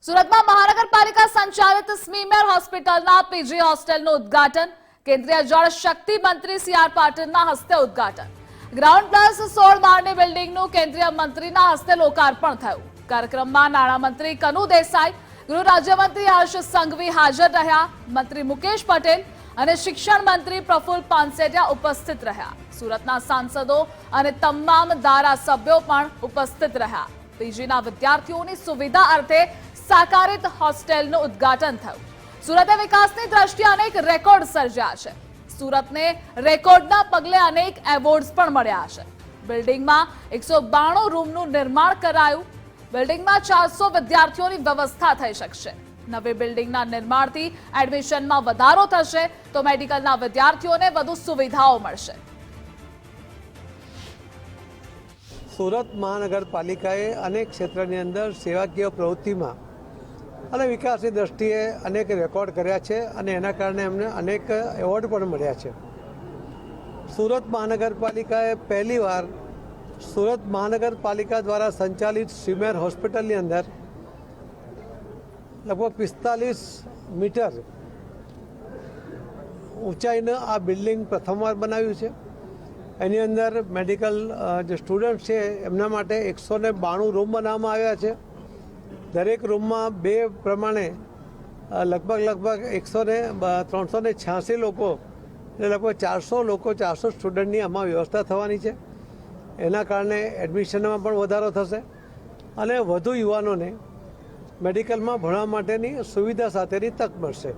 સુરતમાં મહાનગરપાલિકા સંચાલિત સ્મીમેર હોસ્પિટલના પીજી હોસ્ટેલનું ઉદ્ઘાટન કેન્દ્રીય જળ શક્તિ મંત્રી સી.આર. પાટીલના હસ્તે ઉદ્ઘાટન ગ્રાઉન્ડ પ્લસ 16 માળની બિલ્ડિંગનું કેન્દ્રીય મંત્રીના હસ્તે લોકાર્પણ થયું કાર્યક્રમમાં નાણામંત્રી કનુ દેસાઈ ગૃહ રાજ્યમંત્રી હર્ષ સંઘવી હાજર રહ્યા મંત્રી મુકેશ પટેલ અને શિક્ષણ મંત્રી પ્રફુલ પાનસેરિયા ઉપસ્થિત રહ્યા સુરતના સાંસદો અને તમામ ધારાસભ્યો પણ ઉપસ્થિત રહ્યા પીજીના વિદ્યાર્થીઓની સુવિધા અર્થે સાકારિત હોસ્ટેલનું ઉદ્ઘાટન થયું સુરતે વિકાસની દ્રષ્ટિએ અનેક રેકોર્ડ સર્જ્યા છે સુરતને રેકોર્ડના પગલે અનેક એવોર્ડ્સ પણ મળ્યા છે બિલ્ડિંગમાં 192 રૂમનું નિર્માણ કરાયું બિલ્ડિંગમાં 400 વિદ્યાર્થીઓની વ્યવસ્થા થઈ શકશે નવી બિલ્ડિંગના નિર્માણથી એડમિશનમાં વધારો થશે તો મેડિકલના વિદ્યાર્થીઓને વધુ સુવિધાઓ મળશે સુરત મહાનગરપાલિકાએ અનેક ક્ષેત્રની અંદર સેવાકીય પ્રવૃત્તિમાં અને વિકાસની દ્રષ્ટિએ અનેક રેકોર્ડ કર્યા છે અને એના કારણે એમને અનેક એવોર્ડ પણ મળ્યા છે સુરત મહાનગરપાલિકાએ પહેલીવાર સુરત મહાનગરપાલિકા દ્વારા સંચાલિત સ્મીમેર હોસ્પિટલની અંદર લગભગ 45 મીટર ઊંચાઈનું આ બિલ્ડિંગ પ્રથમવાર બનાવ્યું છે એની અંદર મેડિકલ જે સ્ટુડન્ટ છે એમના માટે 192 રૂમ બનાવવામાં આવ્યા છે દરેક રૂમમાં બે પ્રમાણે લગભગ 386 લોકો એટલે લગભગ 400 લોકો 400 સ્ટુડન્ટની આમાં વ્યવસ્થા થવાની છે એના કારણે એડમિશનમાં પણ વધારો થશે અને વધુ યુવાનોને મેડિકલમાં ભણવા માટેની સુવિધા સાથેની તક મળશે।